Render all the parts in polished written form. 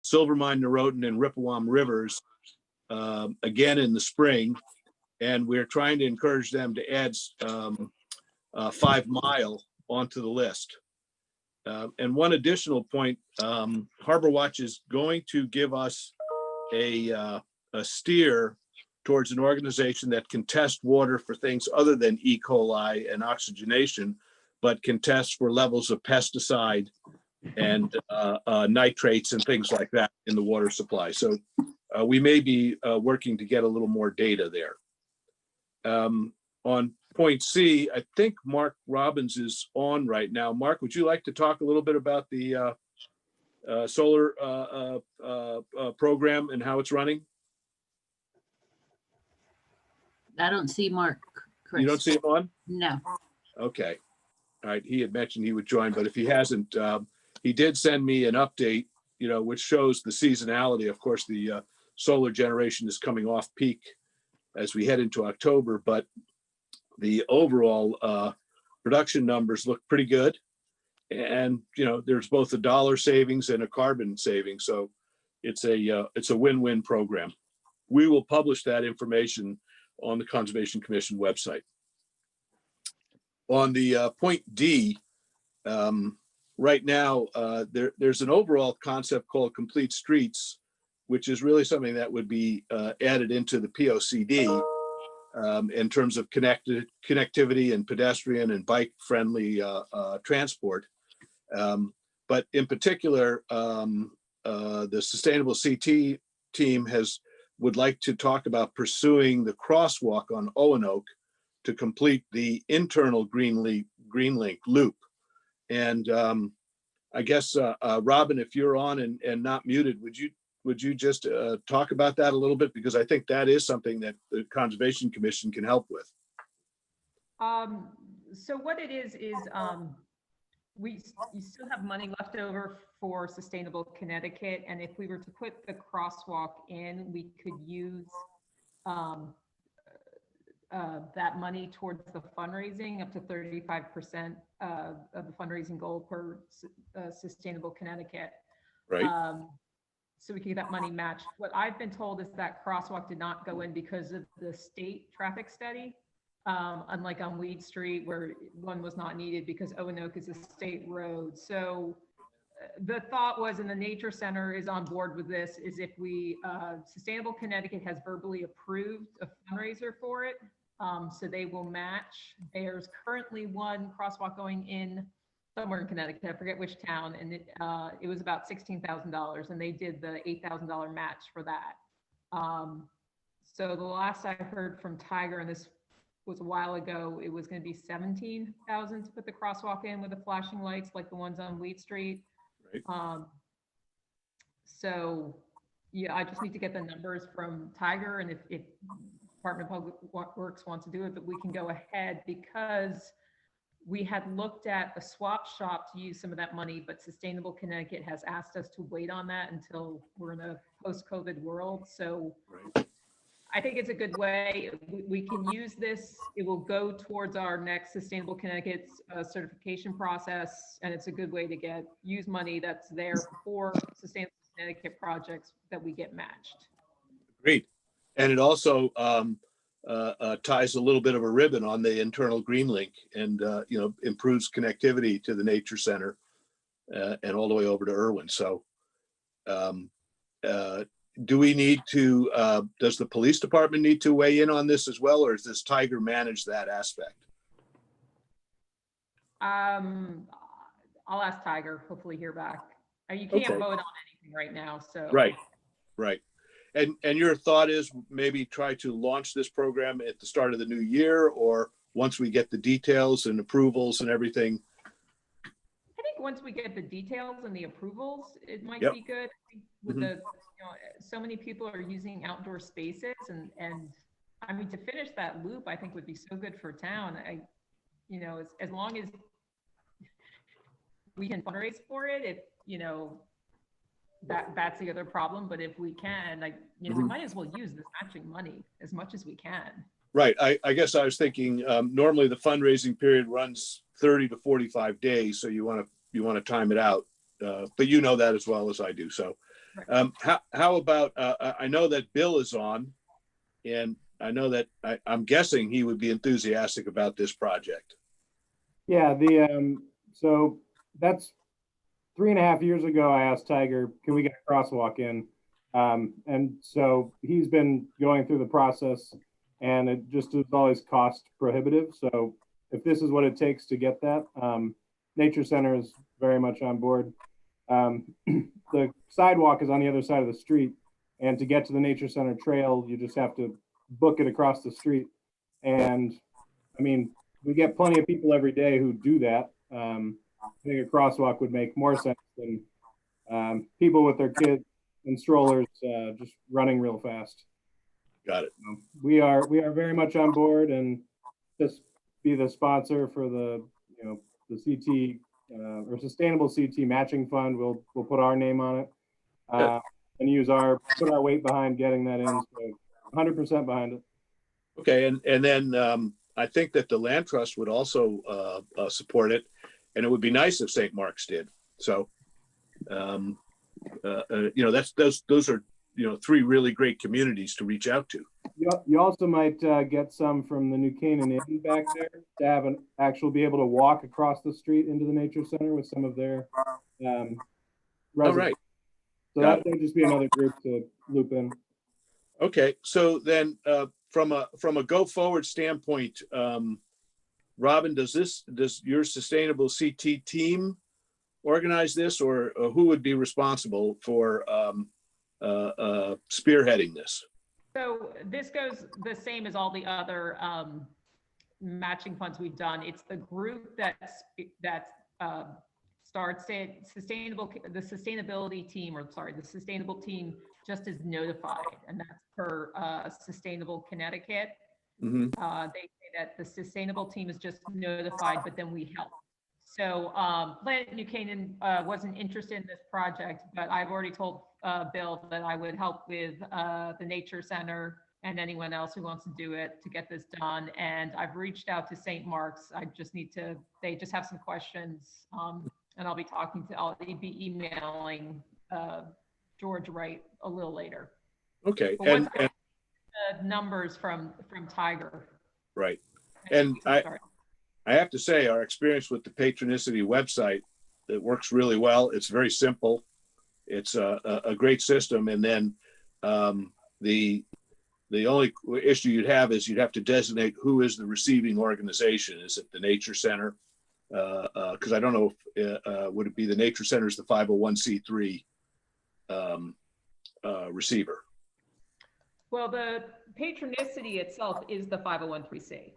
Silvermine, Norotan, and Rippewam rivers again in the spring. And we're trying to encourage them to add 5 Mile onto the list. And one additional point, Harbor Watch is going to give us a steer towards an organization that can test water for things other than E. coli and oxygenation, but can test for levels of pesticide and nitrates and things like that in the water supply. So we may be working to get a little more data there. On point C, I think Mark Robbins is on right now. Mark, would you like to talk a little bit about the solar program and how it's running? I don't see Mark. Chris. You don't see him on? No. Okay. All right. He had mentioned he would join, but if he hasn't, he did send me an update, which shows the seasonality. Of course, the solar generation is coming off peak as we head into October, but the overall production numbers look pretty good. And, there's both a dollar savings and a carbon savings. So it's a win-win program. We will publish that information on the Conservation Commission website. On the point D, right now, there's an overall concept called complete streets, which is really something that would be added into the POCD in terms of connectivity and pedestrian and bike-friendly transport. But in particular, the Sustainable CT team would like to talk about pursuing the crosswalk on Oanoke to complete the internal Greenlink loop. And I guess, Robin, if you're on and not muted, would you just talk about that a little bit? Because I think that is something that the Conservation Commission can help with. So what it is we still have money left over for Sustainable Connecticut. And if we were to put the crosswalk in, we could use that money towards the fundraising, up to 35% of the fundraising goal per Sustainable Connecticut. Right. So we can get that money matched. What I've been told is that crosswalk did not go in because of the state traffic study. Unlike on Weed Street, where one was not needed because Oanoke is a state road. So the thought was, and the Nature Center is on board with this, is if we, Sustainable Connecticut has verbally approved a fundraiser for it. So they will match. There's currently one crosswalk going in somewhere in Connecticut, I forget which town, and it was about $16,000, and they did the $8,000 match for that. So the last I heard from Tiger, and this was a while ago, it was going to be $17,000 to put the crosswalk in with the flashing lights like the ones on Wheat Street. Right. So yeah, I just need to get the numbers from Tiger, and if Department of Public Works wants to do it, but we can go ahead because we had looked at a swap shop to use some of that money, but Sustainable Connecticut has asked us to wait on that until we're in a post-COVID world. So Right. I think it's a good way. We can use this. It will go towards our next Sustainable Connecticut's certification process. And it's a good way to use money that's there for Sustainable Connecticut projects that we get matched. Great. And it also ties a little bit of a ribbon on the internal Greenlink and, improves connectivity to the Nature Center and all the way over to Irwin. So do we need to, does the police department need to weigh in on this as well, or does Tiger manage that aspect? I'll ask Tiger, hopefully hear back. You can't vote on anything right now, so. Right. And your thought is maybe try to launch this program at the start of the new year, or once we get the details and approvals and everything? I think once we get the details and the approvals, it might be good. I think with the, so many people are using outdoor spaces, and I mean, to finish that loop, I think would be so good for town. As long as we can fundraise for it, that's the other problem. But if we can, we might as well use this matching money as much as we can. Right. I guess I was thinking normally the fundraising period runs 30 to 45 days, so you want to time it out. But you know that as well as I do. So How about, I know that Bill is on, and I know that I'm guessing he would be enthusiastic about this project. Yeah, so that's 3.5 years ago. I asked Tiger, can we get a crosswalk in? And so he's been going through the process, and it just is always cost prohibitive. So if this is what it takes to get that, Nature Center is very much on board. The sidewalk is on the other side of the street, and to get to the Nature Center trail, you just have to book it across the street. And I mean, we get plenty of people every day who do that. I think a crosswalk would make more sense than people with their kids and strollers just running real fast. Got it. We are very much on board, and just be the sponsor for the the CT or Sustainable CT Matching Fund. We'll put our name on it and put our weight behind getting that in. So 100% behind it. Okay, and then I think that the Land Trust would also support it, and it would be nice if St. Mark's did. So, those are three really great communities to reach out to. You also might get some from the New Canaan Inn back there to have be able to walk across the street into the Nature Center with some of their residents. All right. So that would just be another group to loop in. Okay, so then from a go forward standpoint, Robin, does your Sustainable CT team organize this, or who would be responsible for spearheading this? So this goes the same as all the other matching funds we've done. It's the group that starts it. The sustainable team just is notified, and that's per Sustainable Connecticut. Mm-hmm. They say that the sustainable team is just notified, but then we help. So Planet New Canaan wasn't interested in this project, but I've already told Bill that I would help with the Nature Center and anyone else who wants to do it to get this done. And I've reached out to St. Mark's. They just have some questions, and I'll be emailing George Wright a little later. Okay, and the numbers from Tiger. Right, and I have to say, our experience with the Patronicity website, it works really well. It's very simple. It's a great system. And then the only issue you'd have is you'd have to designate who is the receiving organization. Is it the Nature Center? Because I don't know if would it be the Nature Center is the 501c3 receiver. Well, the Patronicity itself is the 501c3.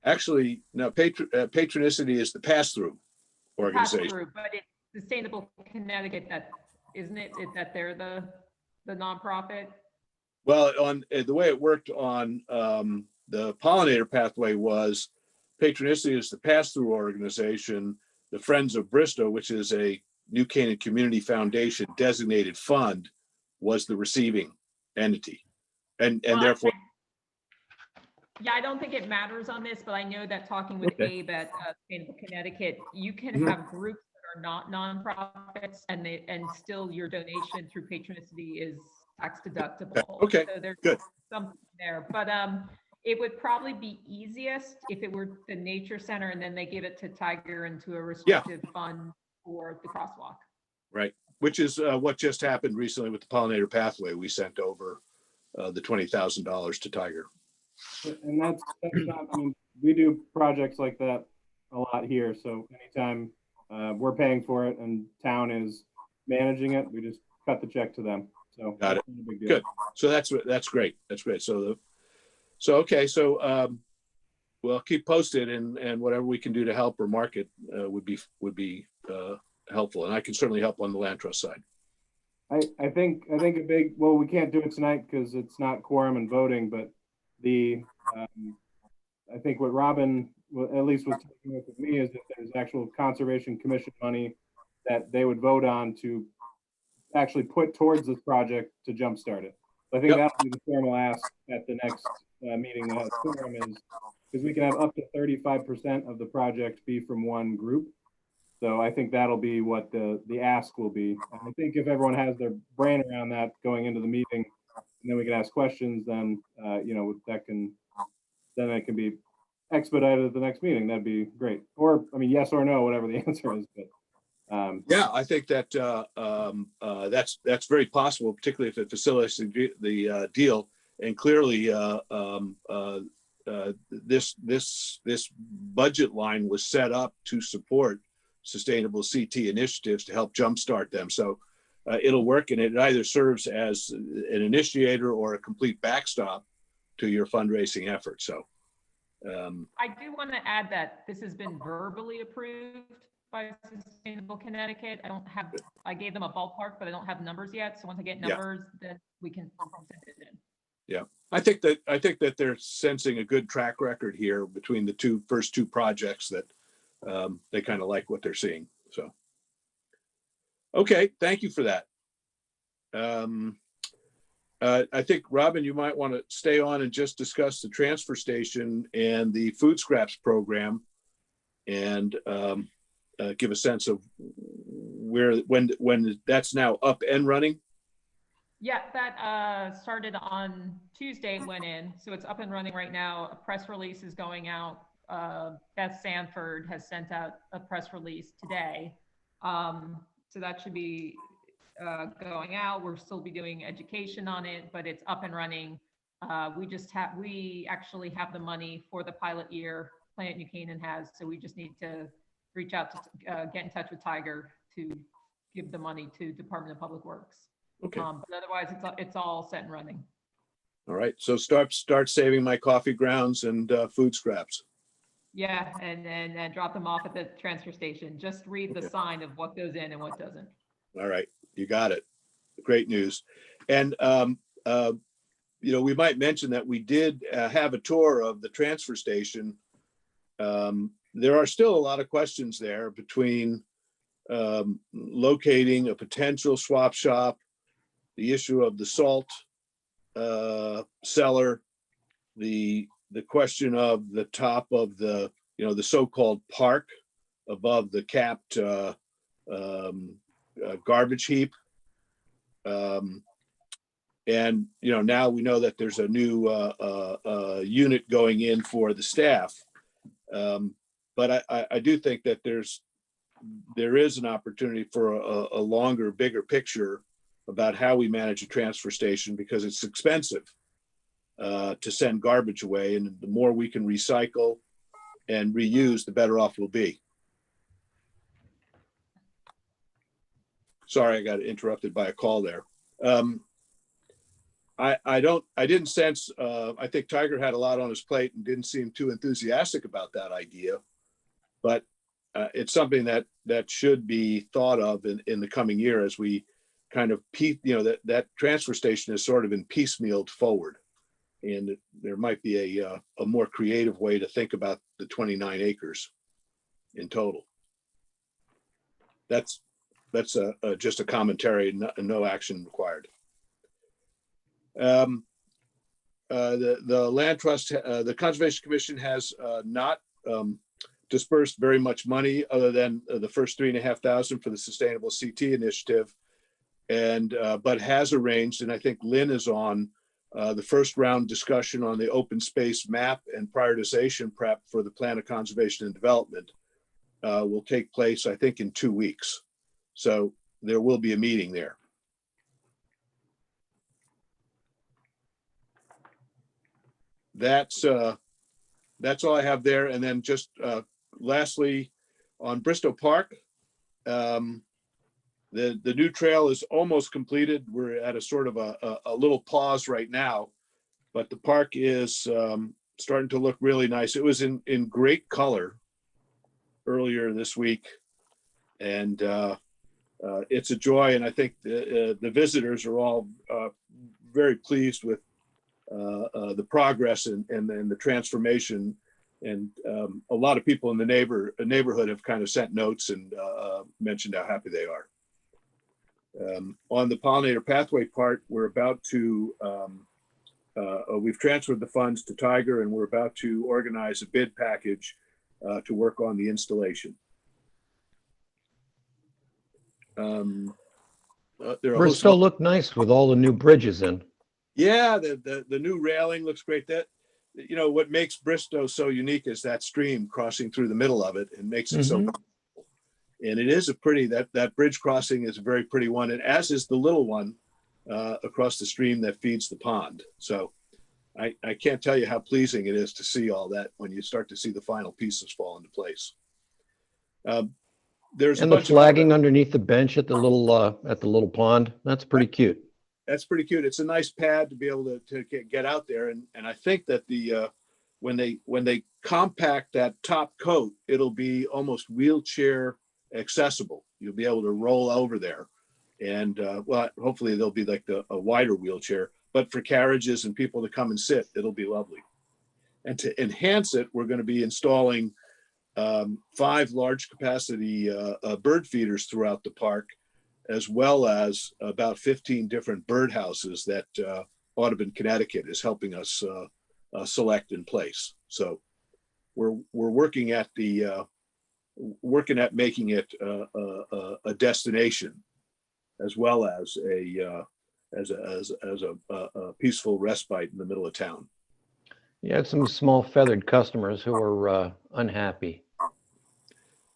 Actually, no, Patronicity is the pass-through organization. Pass-through, but it's Sustainable Connecticut, isn't it? That they're the nonprofit? Well, on the way it worked on the pollinator pathway was Patronicity is the pass-through organization. The Friends of Bristow, which is a New Canaan Community Foundation designated fund, was the receiving entity. And therefore. Yeah, I don't think it matters on this, but I know that talking with Abe at Sustainable Connecticut, you can have groups that are not nonprofits, and still your donation through Patronicity is tax deductible. Okay, so there's good. Something there, but it would probably be easiest if it were the Nature Center, and then they give it to Tiger into a restricted fund for the crosswalk. Right, which is what just happened recently with the pollinator pathway. We sent over the $20,000 to Tiger. And that's not, I mean, we do projects like that a lot here. So anytime we're paying for it and town is managing it, we just cut the check to them. So got it. Good. So that's great. That's great. So okay. So we'll keep posted, and whatever we can do to help or market would be helpful. And I can certainly help on the Land Trust side. I think we can't do it tonight because it's not quorum and voting, but I think what Robin at least was talking with me is that there's actual Conservation Commission money that they would vote on to actually put towards this project to jumpstart it. So I think that'll be the formal ask at the next meeting that has quorum, is because we can have up to 35% of the project be from one group. So I think that'll be what the ask will be. And I think if everyone has their brain around that going into the meeting, and then we can ask questions, then, then it can be expedited at the next meeting. That'd be great. Or, I mean, yes or no, whatever the answer is, but, Yeah, I think that that's very possible, particularly if it facilitates the deal. And clearly, this budget line was set up to support sustainable CT initiatives to help jumpstart them. So it'll work, and it either serves as an initiator or a complete backstop to your fundraising effort. So I do want to add that this has been verbally approved by Sustainable Connecticut. I gave them a ballpark, but I don't have numbers yet. So once I get Yeah. numbers, then we can send it in. yeah, I think that they're sensing a good track record here between the first two projects, that they kind of like what they're seeing. So, okay, thank you for that. I think, Robin, you might want to stay on and just discuss the transfer station and the food scraps program, and give a sense of when that's now up and running. Yeah, that started on Tuesday, it went in. So it's up and running right now. A press release is going out. Beth Sanford has sent out a press release today. So that should be going out. We'll still be doing education on it, but it's up and running. We actually have the money for the pilot year. Planet New Canaan has, so we just need to reach out to get in touch with Tiger to give the money to Department of Public Works. Okay. But otherwise, it's all set and running. All right. So start saving my coffee grounds and food scraps. Yeah, and then drop them off at the transfer station. Just read the Okay. sign of what goes in and what doesn't. All right. You got it. Great news. And, we might mention that we did have a tour of the transfer station. There are still a lot of questions there between locating a potential swap shop, the issue of the salt cellar, the question of the top of the so-called park above the capped garbage heap. And now we know that there's a new unit going in for the staff. But I do think that there is an opportunity for a longer, bigger picture about how we manage a transfer station, because it's expensive to send garbage away, and the more we can recycle and reuse, the better off we'll be. Sorry, I got interrupted by a call there. I didn't sense, I think Tiger had a lot on his plate and didn't seem too enthusiastic about that idea, but it's something that should be thought of in the coming year, as we kind of, that transfer station is sort of been piecemealed forward. And there might be a more creative way to think about the 29 acres in total. That's just a commentary, no action required. The Land Trust, the Conservation Commission has not dispersed very much money, other than the first $3,500 for the Sustainable CT initiative, and but has arranged, and I think Lynn is on the first round discussion on the open space map and prioritization prep for the Plan of Conservation and Development will take place, I think, in 2 weeks. So there will be a meeting there. That's all I have there. And then just lastly, on Bristow Park, the new trail is almost completed. We're at a sort of a little pause right now, but the park is starting to look really nice. It was in great color earlier this week, and it's a joy. And I think the visitors are all very pleased with the progress and the transformation. And a lot of people in the neighborhood have kind of sent notes and mentioned how happy they are. On the pollinator pathway part, we're about to, we've transferred the funds to Tiger, and we're about to organize a bid package to work on the installation. There are a host Bristol of, looked nice with all the new bridges in. yeah, the new railing looks great. That, you know, what makes Bristow so unique is that stream crossing through the middle of it and makes it so. Mhm. And it is a pretty, that bridge crossing is a very pretty one, and as is the little one across the stream that feeds the pond. So I can't tell you how pleasing it is to see all that when you start to see the final pieces fall into place. There's a And the bunch of other, flagging underneath the bench at the little pond, that's pretty cute. that's pretty cute. It's a nice pad to be able to get out there. And I think that when they compact that top coat, it'll be almost wheelchair accessible. You'll be able to roll over there. And well, hopefully there'll be like a wider wheelchair, but for carriages and people to come and sit, it'll be lovely. And to enhance it, we're going to be installing 5 large capacity bird feeders throughout the park, as well as about 15 different birdhouses that Audubon, Connecticut is helping us select in place. So we're working at making it a destination, as well as a peaceful respite in the middle of town. You had some small feathered customers who were unhappy.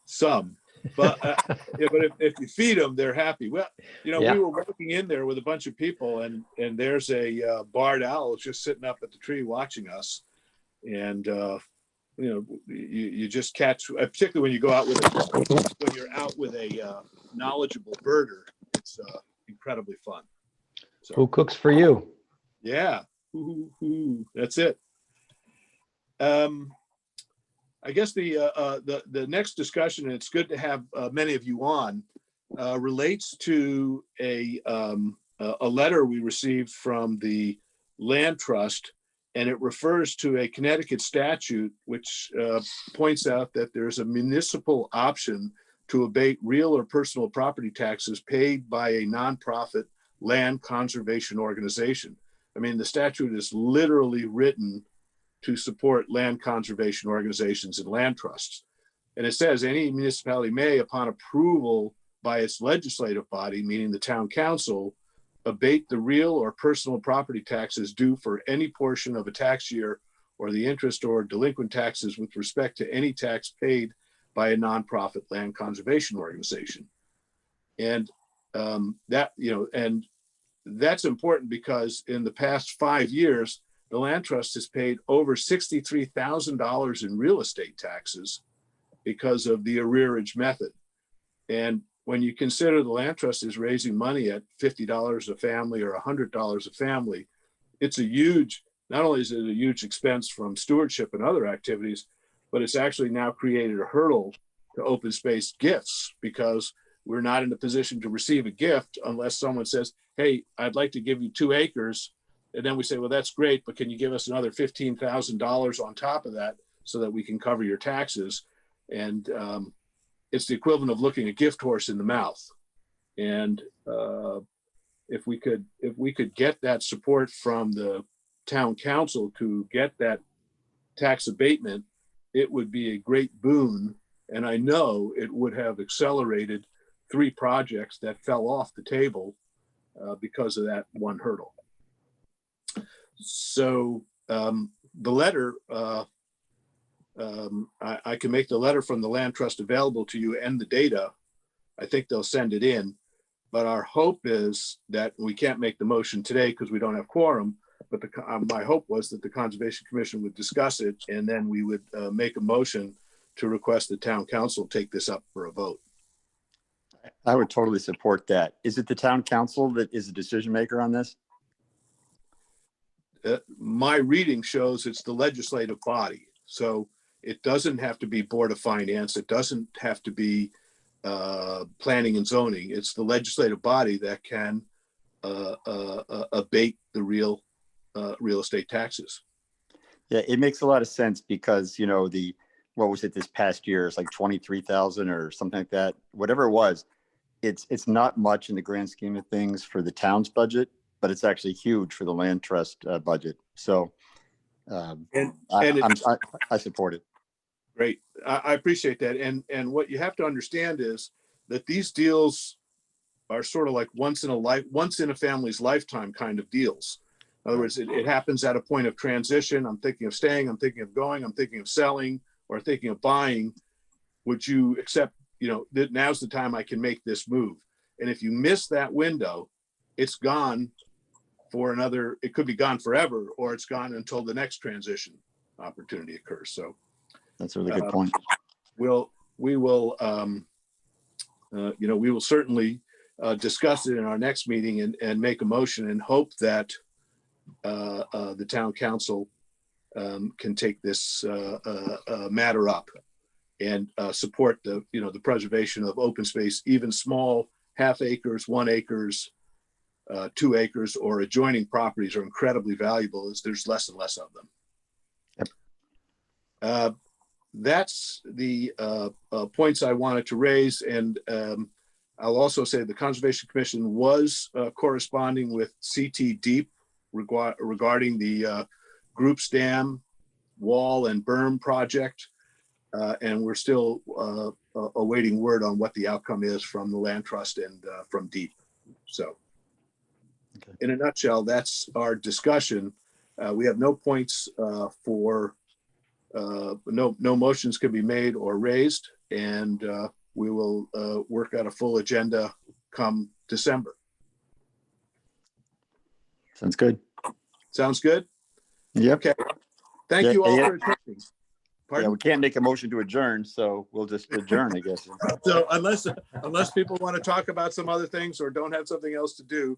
Some, but yeah, but if you feed them, they're happy. Well, you know, Yeah. we were walking in there with a bunch of people, and there's a barred owl just sitting up at the tree watching us, and you know, you just catch, particularly when you go out with when you're out with a knowledgeable birder, it's incredibly fun. So Who cooks for you? yeah, that's it. I guess the next discussion, and it's good to have many of you on, relates to a letter we received from the Land Trust, and it refers to a Connecticut statute which points out that there's a municipal option to abate real or personal property taxes paid by a nonprofit land conservation organization. I mean, the statute is literally written to support land conservation organizations and land trusts. And it says any municipality may, upon approval by its legislative body, meaning the town council, abate the real or personal property taxes due for any portion of a tax year or the interest or delinquent taxes with respect to any tax paid by a nonprofit land conservation organization. And that, you know, and that's important because in the past 5 years, the Land Trust has paid over $63,000 in real estate taxes because of the arrearage method. And when you consider the Land Trust is raising money at $50 a family or $100 a family, it's a huge, not only is it a huge expense from stewardship and other activities, but it's actually now created a hurdle to open space gifts, because we're not in a position to receive a gift unless someone says, hey, I'd like to give you 2 acres. And then we say, well, that's great, but can you give us another $15,000 on top of that so that we can cover your taxes? And it's the equivalent of looking a gift horse in the mouth. And if we could get that support from the town council to get that tax abatement, it would be a great boon. And I know it would have accelerated 3 projects that fell off the table because of that one hurdle. So the letter, I can make the letter from the Land Trust available to you and the data. I think they'll send it in, but our hope is that we can't make the motion today because we don't have quorum. But my hope was that the Conservation Commission would discuss it, and then we would make a motion to request the town council take this up for a vote. I would totally support that. Is it the town council that is the decision maker on this? My reading shows it's the legislative body. So it doesn't have to be Board of Finance. It doesn't have to be planning and zoning. It's the legislative body that can abate the real estate taxes. Yeah, it makes a lot of sense because, you know, what was it this past year? It's like 23,000 or something like that. Whatever it was, it's not much in the grand scheme of things for the town's budget, but it's actually huge for the Land Trust budget. So I support it. Great. I appreciate that. And what you have to understand is that these deals are sort of like once in a family's lifetime kind of deals. In other words, it happens at a point of transition. I'm thinking of staying, I'm thinking of going, I'm thinking of selling, or thinking of buying. Would you accept, that now's the time I can make this move? And if you miss that window, it's gone for another, it could be gone forever, or it's gone until the next transition opportunity occurs. So That's a really good point. we will certainly discuss it in our next meeting and make a motion and hope that the town council can take this matter up and support the preservation of open space, even small half acres, 1 acres, 2 acres, or adjoining properties are incredibly valuable as there's less and less of them. Yep. That's the points I wanted to raise. And I'll also say the Conservation Commission was corresponding with CT Deep regarding the Groups Dam wall and berm project. And we're still awaiting word on what the outcome is from the Land Trust and from Deep. So Okay. in a nutshell, that's our discussion. We have no points no motions can be made or raised, and we will work out a full agenda come December. Sounds good. Sounds good? Yep. Okay. Thank Yeah, you all yeah. for attending. Yeah, Pardon? we can't make a motion to adjourn, so we'll just adjourn, I guess. So unless people want to talk about some other things or don't have something else to do,